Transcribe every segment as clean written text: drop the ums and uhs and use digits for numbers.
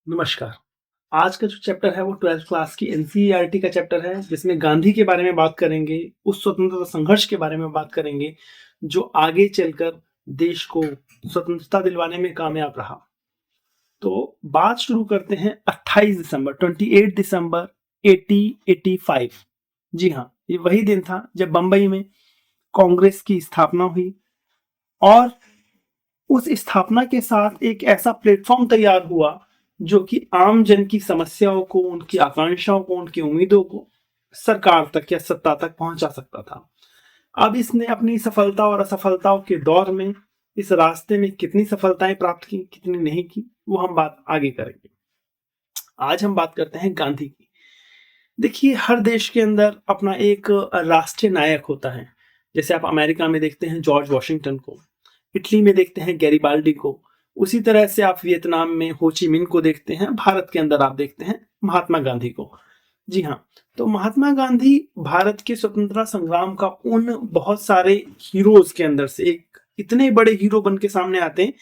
नमस्कार। आज का जो चैप्टर है वो 12th क्लास की एनसीईआरटी का चैप्टर है, जिसमें गांधी के बारे में बात करेंगे, उस स्वतंत्रता संघर्ष के बारे में बात करेंगे, जो आगे चलकर देश को स्वतंत्रता दिलवाने में कामयाब रहा। तो बात शुरू करते हैं 28 दिसंबर 28 दिसंबर 1885। जी हाँ, ये वही दिन था जब बंबई में कांग्रेस की स्थापना हुई और उस स्थापना के साथ एक ऐसा प्लेटफॉर्म तैयार हुआ जो कि आम जन की समस्याओं को, उनकी आकांक्षाओं को, उनकी उम्मीदों को सरकार तक या सत्ता तक पहुंचा सकता था। अब इसने अपनी सफलता और असफलताओं के दौर में इस रास्ते में कितनी सफलताएं प्राप्त की, कितनी नहीं की, वो हम बात आगे करेंगे। आज हम बात करते हैं गांधी की। देखिए, हर देश के अंदर अपना एक राष्ट्रीय नायक होता है। जैसे आप अमेरिका में देखते हैं जॉर्ज वॉशिंगटन को, इटली में देखते हैं गैरिबाल्डी को, उसी तरह से आप वियतनाम में हो ची मिन को देखते हैं, भारत के अंदर आप देखते हैं महात्मा गांधी को। जी हाँ, तो महात्मा गांधी भारत के स्वतंत्रता संग्राम का उन बहुत सारे हीरोज के अंदर से एक इतने बड़े हीरो बन के सामने आते हैं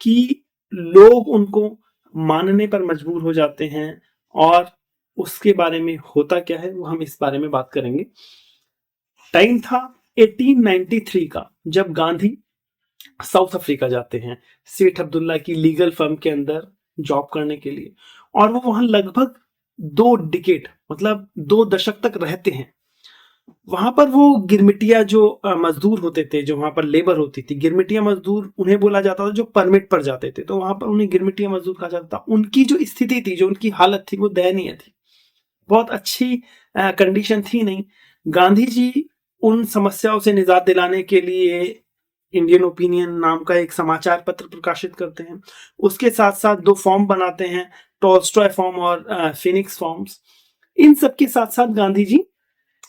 कि लोग उनको मानने पर मजबूर हो जाते हैं। और उसके बारे में होता क्या है वो हम इस बारे में बात करेंगे। टाइम था 1893 का, जब गांधी साउथ अफ्रीका जाते हैं सेठ अब्दुल्ला की लीगल फर्म के अंदर जॉब करने के लिए, और वो वहां लगभग 2 डिकेड मतलब 2 दशक तक रहते हैं। वहां पर वो गिरमिटिया जो मजदूर होते थे, जो वहां पर लेबर होती थी, गिरमिटिया मजदूर उन्हें बोला जाता था जो परमिट पर जाते थे, तो वहां पर उन्हें गिरमिटिया मजदूर कहा जाता था। उनकी जो स्थिति थी, जो उनकी हालत थी, वो दयनीय थी, बहुत अच्छी कंडीशन थी नहीं। गांधी जी उन समस्याओं से निजात दिलाने के लिए इंडियन ओपिनियन नाम का एक समाचार पत्र प्रकाशित करते हैं। उसके साथ साथ 2 फॉर्म बनाते हैं, टॉल्स्टॉय फॉर्म और फिनिक्स फॉर्म्स। इन सब के साथ साथ गांधी जी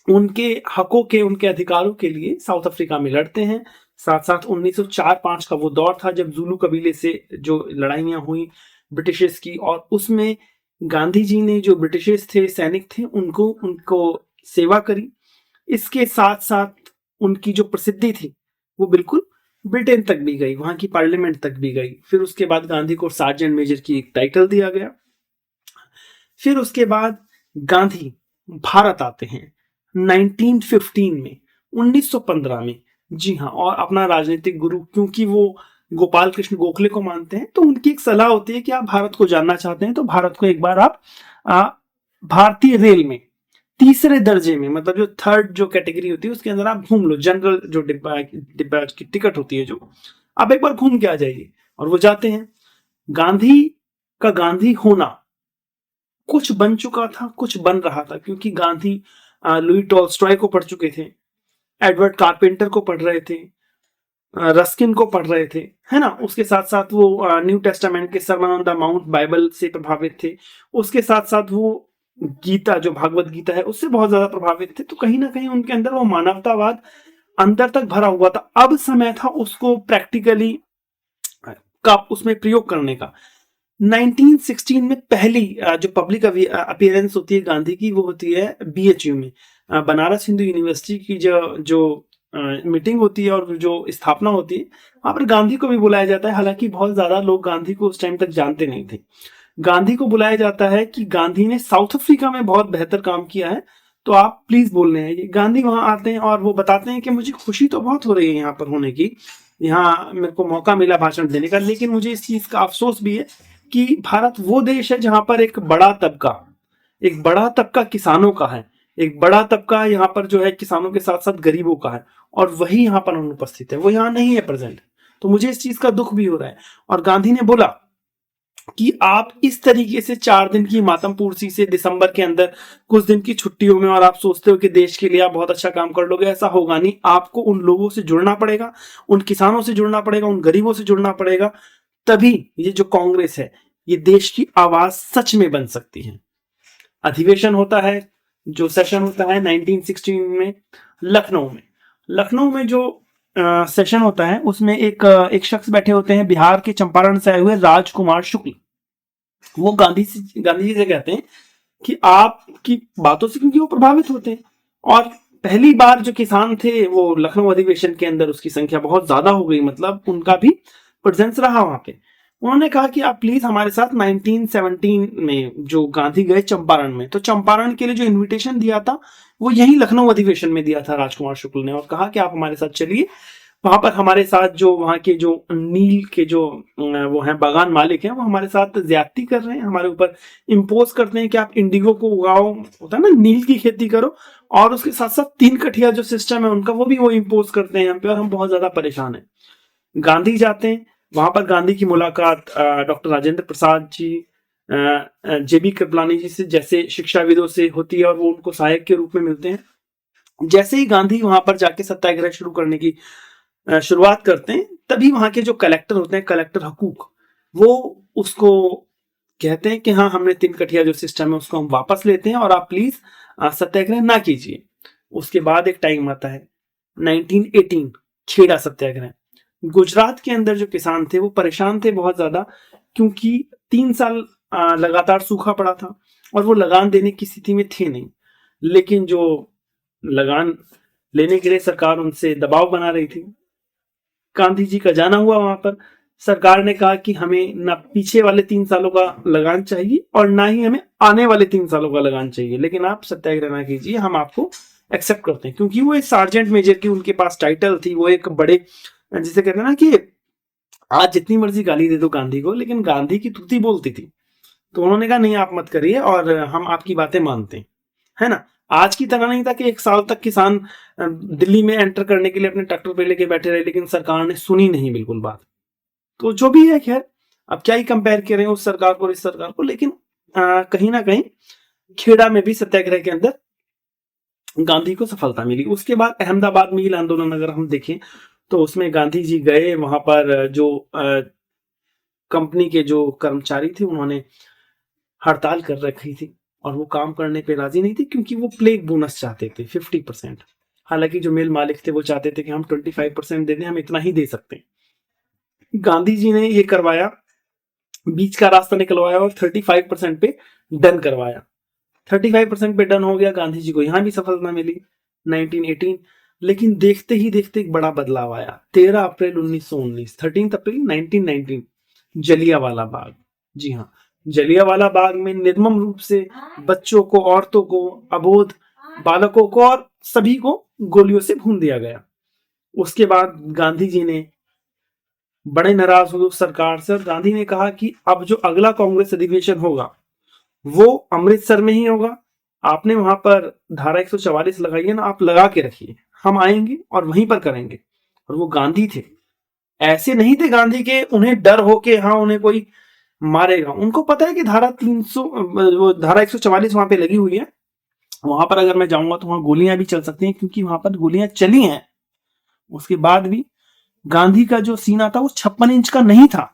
उनके हकों के, उनके अधिकारों के लिए साउथ अफ्रीका में लड़ते हैं। साथ साथ 1904-5 का वो दौर था जब जुलू कबीले से जो लड़ाइयां हुई ब्रिटिशर्स की, और उसमें गांधी जी ने जो ब्रिटिशर्स थे, सैनिक थे, उनको उनको सेवा करी। इसके साथ साथ उनकी जो प्रसिद्धि थी वो बिल्कुल ब्रिटेन तक भी गई, वहां की पार्लियामेंट तक भी गई। फिर उसके बाद गांधी को सार्जेंट मेजर की एक टाइटल दिया गया। फिर उसके बाद गांधी भारत आते हैं 1915 में, 1915 में। जी हाँ, और अपना राजनीतिक गुरु, क्योंकि वो गोपाल कृष्ण गोखले को मानते हैं, तो उनकी एक सलाह होती है कि आप भारत को जानना चाहते हैं तो भारत को एक बार आप भारतीय रेल में 3रे दर्जे में, मतलब जो थर्ड जो कैटेगरी होती है उसके अंदर आप घूम लो, जनरल जो डिब्बा डिब्बा की टिकट होती है, जो आप एक बार घूम के आ जाइए। और वो जाते हैं। गांधी का गांधी होना कुछ बन चुका था, कुछ बन रहा था, क्योंकि गांधी लुई टॉल्स्टॉय को पढ़ चुके थे, एडवर्ड कारपेंटर को पढ़ रहे थे, रस्किन को पढ़ रहे थे, है ना। उसके साथ साथ वो न्यू टेस्टामेंट के sermon on the mount Bible से प्रभावित थे। उसके साथ साथ वो गीता, जो भागवत गीता है, उससे बहुत ज्यादा प्रभावित थे। तो कहीं ना कहीं उनके अंदर वो मानवतावाद अंदर तक भरा हुआ था। अब समय था उसको प्रैक्टिकली का उसमें प्रयोग करने का। 1916 में पहली जो पब्लिक अपीयरेंस होती है गांधी की, वो होती है बीएचयू में, बनारस हिंदू यूनिवर्सिटी की जो मीटिंग होती है और जो स्थापना होती है, वहां पर गांधी को भी बुलाया जाता है। हालांकि बहुत ज्यादा लोग गांधी को उस टाइम तक जानते नहीं थे। गांधी को बुलाया जाता है कि गांधी ने साउथ अफ्रीका में बहुत बेहतर काम किया है, तो आप प्लीज बोलने हैं। गांधी वहां आते हैं और वो बताते हैं कि मुझे खुशी तो बहुत हो रही है यहाँ पर होने की, यहाँ मेरे को मौका मिला भाषण देने का, लेकिन मुझे इस चीज का अफसोस भी है कि भारत वो देश है जहां पर एक बड़ा तबका किसानों का है, एक बड़ा तबका यहाँ पर जो है किसानों के साथ साथ गरीबों का है, और वही यहाँ पर अनुपस्थित है, वो यहाँ नहीं है प्रेजेंट। तो मुझे इस चीज का दुख भी हो रहा है। और गांधी ने बोला कि आप इस तरीके से 4 दिन की मातम पूर्ति से दिसंबर के अंदर कुछ दिन की छुट्टियों में, और आप सोचते हो कि देश के लिए आप बहुत अच्छा काम कर लोगे, ऐसा होगा नहीं। आपको उन लोगों से जुड़ना पड़ेगा, उन किसानों से जुड़ना पड़ेगा, उन गरीबों से जुड़ना पड़ेगा, तभी ये जो कांग्रेस है, ये देश की आवाज सच में बन सकती है। अधिवेशन होता है, जो सेशन होता है 1916 में लखनऊ में जो सेशन होता है, उसमें एक शख्स बैठे होते हैं बिहार के चंपारण से आए हुए राजकुमार शुक्ल। वो गांधी जी से कहते हैं कि आपकी बातों से, क्योंकि वो प्रभावित होते हैं, और पहली बार जो किसान थे वो लखनऊ अधिवेशन के अंदर उसकी संख्या बहुत ज्यादा हो गई, मतलब उनका भी प्रेजेंस रहा वहां पे। उन्होंने कहा कि आप प्लीज हमारे साथ 1917 में जो गांधी गए चंपारण में, तो चंपारण के लिए जो इनविटेशन दिया था वो यही लखनऊ अधिवेशन में दिया था राजकुमार शुक्ल ने, और कहा कि आप हमारे साथ चलिए, वहां पर हमारे साथ जो वहां के जो नील के जो वो हैं बागान मालिक हैं, वो हमारे साथ ज्यादती कर रहे हैं, हमारे ऊपर इम्पोज करते हैं कि आप इंडिगो को उगाओ, होता है ना, नील की खेती करो, और उसके साथ साथ 3 कठिया जो सिस्टम है उनका वो इम्पोज करते हैं हम पे, और हम बहुत ज्यादा परेशान हैं। गांधी जाते हैं, वहां पर गांधी की मुलाकात डॉक्टर राजेंद्र प्रसाद जी, जेबी कृपलानी जी से जैसे शिक्षाविदों से होती है, और वो उनको सहायक के रूप में मिलते हैं। जैसे ही गांधी वहां पर जाके सत्याग्रह शुरू करने की शुरुआत करते हैं, तभी वहां के जो कलेक्टर होते हैं, कलेक्टर हकूक, वो उसको कहते हैं कि हाँ, हमने 3 कठिया जो सिस्टम है उसको हम वापस लेते हैं, और आप प्लीज सत्याग्रह ना कीजिए। उसके बाद एक टाइम आता है 1918, खेड़ा सत्याग्रह। गुजरात के अंदर जो किसान थे वो परेशान थे बहुत ज्यादा, क्योंकि 3 साल लगातार सूखा पड़ा था, और वो लगान देने की स्थिति में थे नहीं। लेकिन जो लगान लेने के लिए सरकार उनसे दबाव बना रही थी, गांधी जी का जाना हुआ वहां पर। सरकार ने कहा कि हमें ना पीछे वाले 3 सालों का लगान चाहिए, और ना ही हमें आने वाले 3 सालों का लगान चाहिए, लेकिन आप सत्याग्रह ना कीजिए, हम आपको एक्सेप्ट करते हैं। क्योंकि वो एक सार्जेंट मेजर की उनके पास टाइटल थी, वो एक बड़े, जिसे कहते हैं ना कि आज जितनी मर्जी गाली दे दो गांधी को, लेकिन गांधी की तुति बोलती थी। तो उन्होंने कहा नहीं, आप मत करिए, और हम आपकी बातें मानते हैं, है ना। आज की तरह नहीं था कि 1 साल तक किसान दिल्ली में एंटर करने के लिए अपने ट्रैक्टर पे लेके बैठे रहे, लेकिन सरकार ने सुनी नहीं बिल्कुल बात। तो जो भी है, खैर, अब क्या ही कंपेयर करें उस सरकार को और इस सरकार को, लेकिन कहीं ना कहीं खेड़ा में भी सत्याग्रह के अंदर गांधी को सफलता मिली। उसके बाद अहमदाबाद मिल आंदोलन अगर हम देखें, तो उसमें गांधी जी गए, वहां पर जो कंपनी के जो कर्मचारी थे उन्होंने हड़ताल कर रखी थी, और वो काम करने पे राजी नहीं थे, क्योंकि वो प्लेग बोनस चाहते थे 50%। हालांकि जो मिल मालिक थे वो चाहते थे कि हम 25% दे दें, हम इतना ही दे सकते हैं। गांधी जी ने ये करवाया, बीच का रास्ता निकलवाया, और 35% पे डन करवाया। 35% पे डन हो गया, गांधी जी को यहां भी सफलता मिली 1918। लेकिन देखते ही देखते एक बड़ा बदलाव आया 13 अप्रैल 1919, 13 अप्रैल 1919, जलियांवाला बाग। जी हाँ, जलियांवाला बाग में निर्मम रूप से बच्चों को, औरतों को, अबोध बालकों को और सभी को गोलियों से भून दिया गया। उसके बाद गांधी जी ने बड़े नाराज हुए उस सरकार से, और गांधी ने कहा कि अब जो अगला कांग्रेस अधिवेशन होगा वो अमृतसर में ही होगा। आपने वहां पर धारा 144 लगाई है ना, आप लगा के रखिए, हम आएंगे और वहीं पर करेंगे। और वो गांधी थे, ऐसे नहीं थे गांधी के उन्हें डर हो के हाँ उन्हें कोई मारेगा। उनको पता है कि धारा 300, वो धारा 144 वहां पे लगी हुई है, वहां पर अगर मैं जाऊंगा तो वहां गोलियां भी चल सकती हैं, क्योंकि वहां पर गोलियां चली हैं। उसके बाद भी गांधी का जो सीना था वो 56 इंच का नहीं था,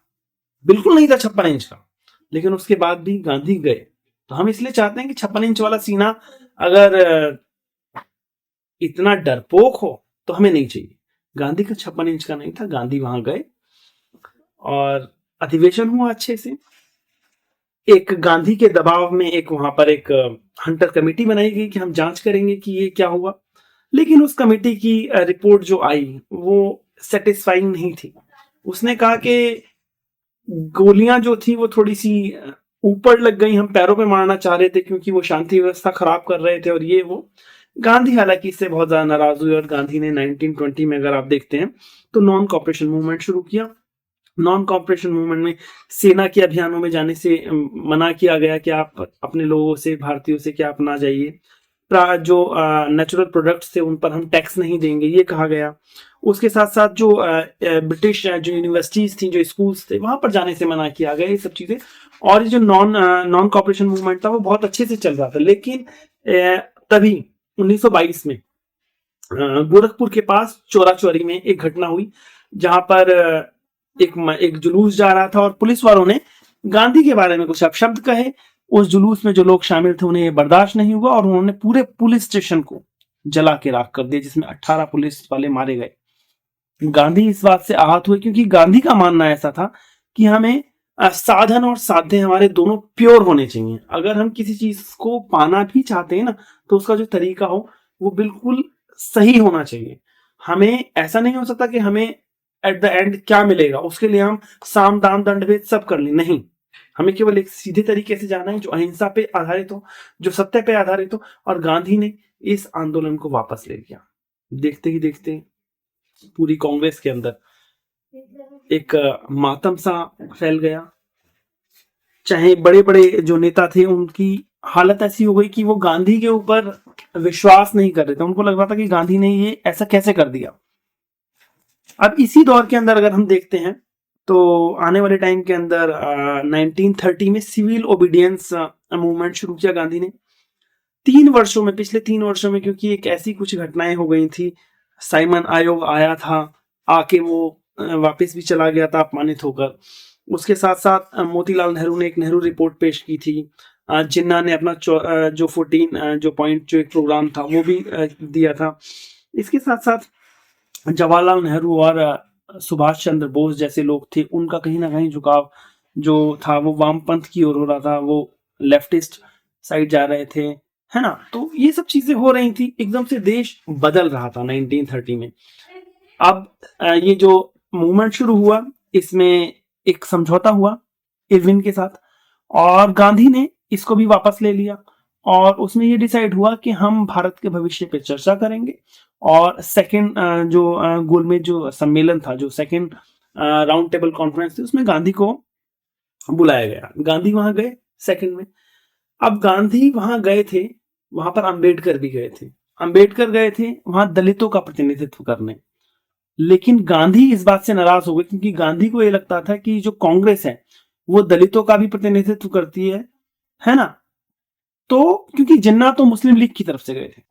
बिल्कुल नहीं था 56 इंच का, लेकिन उसके बाद भी गांधी गए। तो हम इसलिए चाहते हैं कि 56 इंच वाला सीना अगर इतना डरपोक हो तो हमें नहीं चाहिए। गांधी का 56 इंच का नहीं था, गांधी वहां गए और अधिवेशन हुआ अच्छे से। एक गांधी के दबाव में एक वहां पर एक हंटर कमेटी बनाई गई कि हम जांच करेंगे कि ये क्या हुआ। लेकिन उस कमेटी की रिपोर्ट जो आई वो सेटिस्फाइंग नहीं थी। उसने कहा कि गोलियां जो थी वो थोड़ी सी ऊपर लग गई, हम पैरों पे मारना चाह रहे थे क्योंकि वो शांति व्यवस्था खराब कर रहे थे, और ये वो। गांधी हालांकि इससे बहुत ज्यादा नाराज हुए, और गांधी ने 1920 में अगर आप देखते हैं तो नॉन कॉपरेशन मूवमेंट शुरू किया। नॉन कॉपरेशन मूवमेंट में सेना के अभियानों में जाने से मना किया गया कि आप अपने लोगों से, भारतीयों से, कि आप ना जाइए। जो नेचुरल प्रोडक्ट्स थे उन पर हम टैक्स नहीं देंगे, ये कहा गया। उसके साथ साथ जो ब्रिटिश जो यूनिवर्सिटीज थी, जो स्कूल्स थे, वहां पर जाने से मना किया गया, ये सब चीजें। और ये जो नॉन कॉपरेशन मूवमेंट था वो बहुत अच्छे से चल रहा था। लेकिन तभी 1922 में गोरखपुर के पास चोरा चोरी में एक घटना हुई, जहां पर एक जुलूस जा रहा था, और पुलिस वालों ने गांधी के बारे में कुछ अपशब्द कहे। उस जुलूस में जो लोग शामिल थे उन्हें बर्दाश्त नहीं हुआ, और उन्होंने पूरे पुलिस स्टेशन को जला के राख कर दिया, जिसमें 18 पुलिस वाले मारे गए। गांधी इस बात से आहत हुए, क्योंकि गांधी का मानना ऐसा था कि हमें साधन और साध्य हमारे दोनों प्योर होने चाहिए। अगर हम किसी चीज को पाना भी चाहते हैं ना, तो उसका जो तरीका हो वो बिल्कुल सही होना चाहिए। हमें ऐसा नहीं हो सकता कि हमें एट द एंड क्या मिलेगा, उसके लिए हम साम दाम दंड भेद सब कर लें, नहीं, हमें केवल एक सीधे तरीके से जाना है जो अहिंसा पे आधारित हो, जो सत्य पे आधारित हो। और गांधी ने इस आंदोलन को वापस ले लिया। देखते ही देखते पूरी कांग्रेस के अंदर एक मातम सा फैल गया। चाहे बड़े बड़े जो नेता थे उनकी हालत ऐसी हो गई कि वो गांधी के ऊपर विश्वास नहीं कर रहे थे, उनको लग रहा था कि गांधी ने ये ऐसा कैसे कर दिया। अब इसी दौर के अंदर अगर हम देखते हैं तो आने वाले टाइम के अंदर 1930 में सिविल ओबीडियंस मूवमेंट शुरू किया गांधी ने। पिछले 3 वर्षों में, क्योंकि एक ऐसी कुछ घटनाएं हो गई थी, साइमन आयोग आया था, आके वो वापस भी चला गया था अपमानित होकर। उसके साथ साथ मोतीलाल नेहरू ने एक नेहरू रिपोर्ट पेश की थी। जिन्ना ने अपना जो 14 जो पॉइंट जो एक प्रोग्राम था वो भी दिया था। इसके साथ साथ जवाहरलाल नेहरू और सुभाष चंद्र बोस जैसे लोग थे, उनका कहीं ना कहीं झुकाव जो था वो वामपंथ की ओर हो रहा था, वो लेफ्टिस्ट साइड जा रहे थे, है ना। तो ये सब चीजें हो रही थी, एकदम से देश बदल रहा था 1930 में। अब ये जो मूवमेंट शुरू हुआ, इसमें एक समझौता हुआ इरविन के साथ, और गांधी ने इसको भी वापस ले लिया। और उसमें ये डिसाइड हुआ कि हम भारत के भविष्य पे चर्चा करेंगे। और सेकंड जो गोलमेज जो सम्मेलन था, जो सेकंड राउंड टेबल कॉन्फ्रेंस थी, उसमें गांधी को बुलाया गया। गांधी वहां गए सेकंड में। अब गांधी वहां गए थे, वहां पर अंबेडकर भी गए थे। अंबेडकर गए थे वहां दलितों का प्रतिनिधित्व करने, लेकिन गांधी इस बात से नाराज हो गए, क्योंकि गांधी को यह लगता था कि जो कांग्रेस है वो दलितों का भी प्रतिनिधित्व करती है ना। तो क्योंकि जिन्ना तो मुस्लिम लीग की तरफ से गए थे,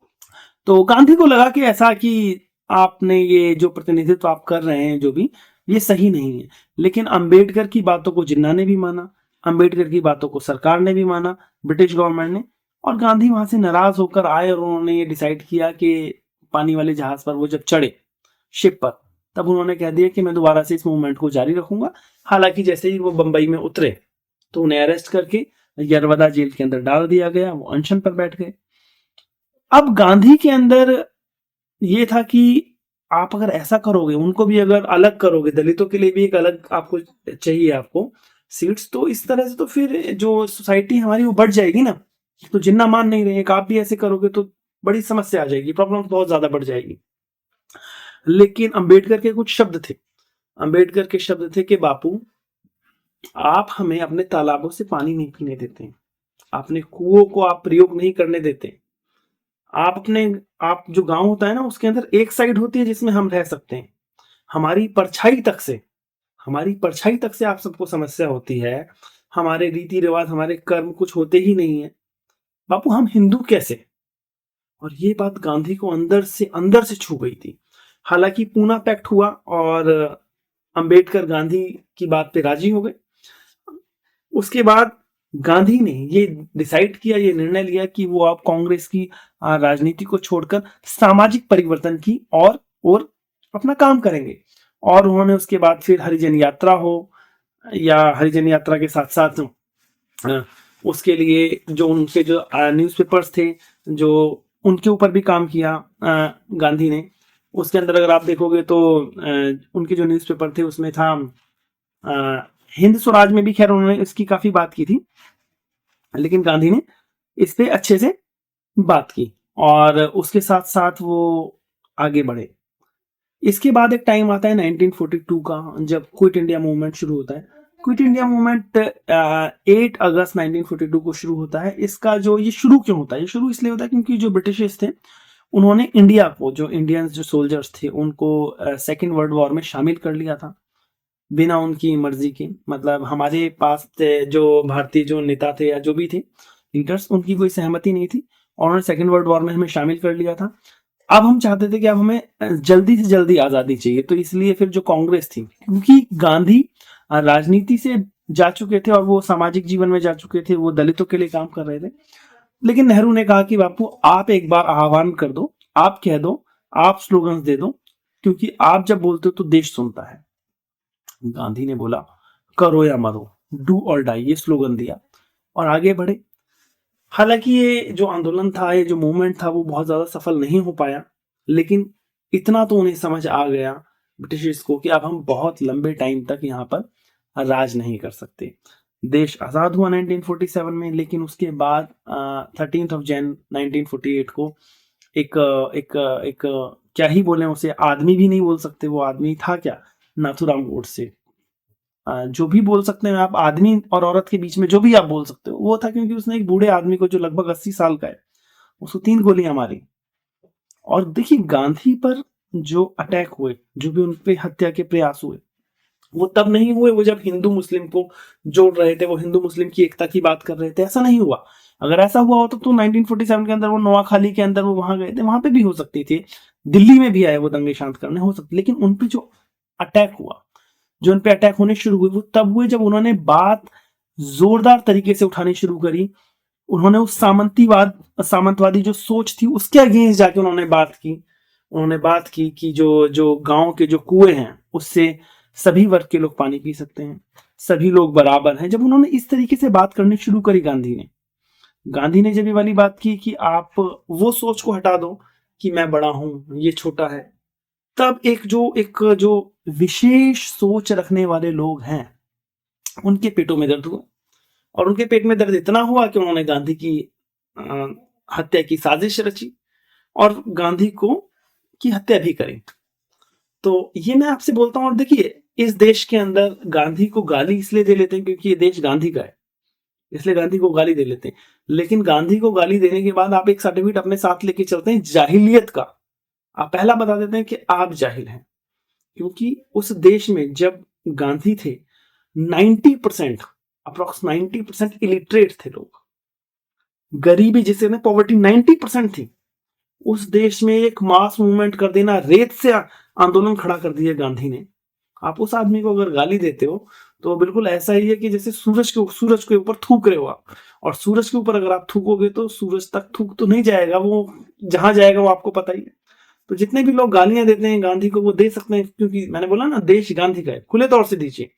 तो गांधी को लगा कि ऐसा कि आपने ये जो प्रतिनिधित्व आप कर रहे हैं जो भी, ये सही नहीं है। लेकिन अंबेडकर की बातों को जिन्ना ने भी माना, अंबेडकर की बातों को सरकार ने भी माना, ब्रिटिश गवर्नमेंट ने। और गांधी वहां से नाराज होकर आए और उन्होंने ये डिसाइड किया कि पानी वाले जहाज पर वो जब चढ़े, शिप पर, तब उन्होंने कह दिया कि मैं दोबारा से इस मूवमेंट को जारी रखूंगा। हालांकि जैसे ही वो बंबई में उतरे तो उन्हें अरेस्ट करके यरवदा जेल के अंदर डाल दिया गया, वो अनशन पर बैठ गए। अब गांधी के अंदर ये था कि आप अगर ऐसा करोगे, उनको भी अगर अलग करोगे, दलितों के लिए भी एक अलग आपको चाहिए आपको सीट्स, तो इस तरह से तो फिर जो सोसाइटी हमारी वो बढ़ जाएगी ना। तो जिन्ना मान नहीं रहे, आप भी ऐसे करोगे तो बड़ी समस्या आ जाएगी, प्रॉब्लम बहुत ज्यादा बढ़ जाएगी। लेकिन अंबेडकर के कुछ शब्द थे, अंबेडकर के शब्द थे कि बापू, आप हमें अपने तालाबों से पानी नहीं पीने देते, अपने कुओं को आप प्रयोग नहीं करने देते, आप जो गांव होता है ना, उसके अंदर एक साइड होती है जिसमें हम रह सकते हैं, हमारी परछाई तक से आप सबको समस्या होती है, हमारे रीति रिवाज, हमारे कर्म कुछ होते ही नहीं है, बापू हम हिंदू कैसे। और ये बात गांधी को अंदर से छू गई थी। हालांकि पूना पैक्ट हुआ और अंबेडकर गांधी की बात पे राजी हो गए। उसके बाद गांधी ने ये डिसाइड किया, ये निर्णय लिया कि वो अब कांग्रेस की राजनीति को छोड़कर सामाजिक परिवर्तन की और अपना काम करेंगे। और उन्होंने उसके बाद फिर हरिजन यात्रा हो, या हरिजन यात्रा के साथ साथ उसके लिए जो उनके जो न्यूज़पेपर्स थे, जो उनके ऊपर भी काम किया गांधी ने। उसके अंदर अगर आप देखोगे तो उनके जो न्यूज़पेपर थे उसमें था हिंद स्वराज में भी, खैर उन्होंने इसकी काफी बात की थी, लेकिन गांधी ने इस पे अच्छे से बात की और उसके साथ साथ वो आगे बढ़े। इसके बाद एक टाइम आता है 1942 का, जब क्विट इंडिया मूवमेंट शुरू होता है। क्विट इंडिया मूवमेंट 8 अगस्त 1942 को शुरू होता है। इसका जो ये शुरू क्यों होता है, ये शुरू इसलिए होता है क्योंकि जो ब्रिटिशर्स थे उन्होंने इंडिया को, जो इंडियंस जो सोल्जर्स थे उनको सेकेंड वर्ल्ड वॉर में शामिल कर लिया था बिना उनकी मर्जी के। मतलब हमारे पास जो भारतीय जो नेता थे या जो भी थे लीडर्स, उनकी कोई सहमति नहीं थी और उन्होंने सेकेंड वर्ल्ड वॉर में हमें शामिल कर लिया था। अब हम चाहते थे कि अब हमें जल्दी से जल्दी आजादी चाहिए, तो इसलिए फिर जो कांग्रेस थी, क्योंकि गांधी राजनीति से जा चुके थे और वो सामाजिक जीवन में जा चुके थे, वो दलितों के लिए काम कर रहे थे, लेकिन नेहरू ने कहा कि बापू आप एक बार आह्वान कर दो, आप कह दो, आप स्लोगन्स दे दो, क्योंकि आप जब बोलते हो तो देश सुनता है। गांधी ने बोला करो या मरो, डू और डाई, ये स्लोगन दिया और आगे बढ़े। हालांकि ये जो आंदोलन था, ये जो मूवमेंट था, वो बहुत ज्यादा सफल नहीं हो पाया, लेकिन इतना तो उन्हें समझ आ गया ब्रिटिश को कि अब हम बहुत लंबे टाइम तक यहाँ पर राज नहीं कर सकते। देश आज़ाद हुआ 1947 में, लेकिन उसके बाद 13 जैन 1948 को एक क्या ही बोले उसे, आदमी भी नहीं बोल सकते, वो आदमी था क्या, नाथूराम गोडसे। जो भी बोल सकते हैं आप, आदमी और औरत के बीच में जो भी आप बोल सकते हो वो था, क्योंकि उसने एक बूढ़े आदमी को जो लगभग 80 साल का है उसको 3 गोलियां मारी। और देखिए गांधी पर जो अटैक हुए, जो भी उन पे हत्या के प्रयास हुए, वो तब नहीं हुए वो जब हिंदू मुस्लिम को जोड़ रहे थे, वो हिंदू मुस्लिम की एकता की बात कर रहे थे, ऐसा नहीं हुआ। अगर ऐसा हुआ होता तो 1947 के अंदर वो नोआखाली के अंदर वो वहां गए थे, वहां पे भी हो सकती थी, दिल्ली में भी आए वो दंगे शांत करने, हो सकती, लेकिन उन पे जो अटैक हुआ, जो उन पे अटैक होने शुरू हुए, वो तब हुए जब उन्होंने बात जोरदार तरीके से उठानी शुरू करी। उन्होंने उस सामंतवादी जो सोच थी उसके अगेंस्ट जाके उन्होंने बात की। उन्होंने बात की कि जो जो गांव के जो कुएं हैं उससे सभी वर्ग के लोग पानी पी सकते हैं, सभी लोग बराबर हैं। जब उन्होंने इस तरीके से बात करनी शुरू करी गांधी ने जब ये वाली बात की कि आप वो सोच को हटा दो कि मैं बड़ा हूं ये छोटा है, तब एक जो विशेष सोच रखने वाले लोग हैं उनके पेटों में दर्द हुआ। और उनके पेट में दर्द इतना हुआ कि उन्होंने गांधी की हत्या की साजिश रची और गांधी को की हत्या भी करी। तो ये मैं आपसे बोलता हूं। और देखिए इस देश के अंदर गांधी को गाली इसलिए दे लेते हैं क्योंकि ये देश गांधी का है, इसलिए गांधी को गाली दे लेते हैं। लेकिन गांधी को गाली देने के बाद आप एक सर्टिफिकेट अपने साथ लेके चलते हैं जाहिलियत का। आप पहला बता देते हैं कि आप जाहिल हैं, क्योंकि उस देश में जब गांधी थे 90% अप्रोक्स 90% इलिटरेट थे लोग, गरीबी जिसे ना पॉवर्टी 90% थी। उस देश में एक मास मूवमेंट कर देना, रेत से आंदोलन खड़ा कर दिया गांधी ने। आप उस आदमी को अगर गाली देते हो तो बिल्कुल ऐसा ही है कि जैसे सूरज के ऊपर थूक रहे हो आप, और सूरज के ऊपर अगर आप थूकोगे तो सूरज तक थूक तो नहीं जाएगा, वो जहां जाएगा वो आपको पता ही है। तो जितने भी लोग गालियां देते हैं गांधी को वो दे सकते हैं, क्योंकि मैंने बोला ना देश गांधी का है, खुले तौर से दीजिए।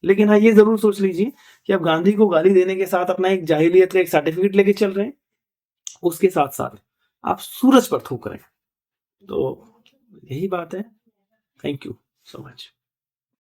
लेकिन हाँ ये जरूर सोच लीजिए कि आप गांधी को गाली देने के साथ अपना एक जाहिलियत का एक सर्टिफिकेट लेके चल रहे हैं, उसके साथ साथ आप सूरज पर थूक रहे हैं। तो यही बात है। Thank you so much.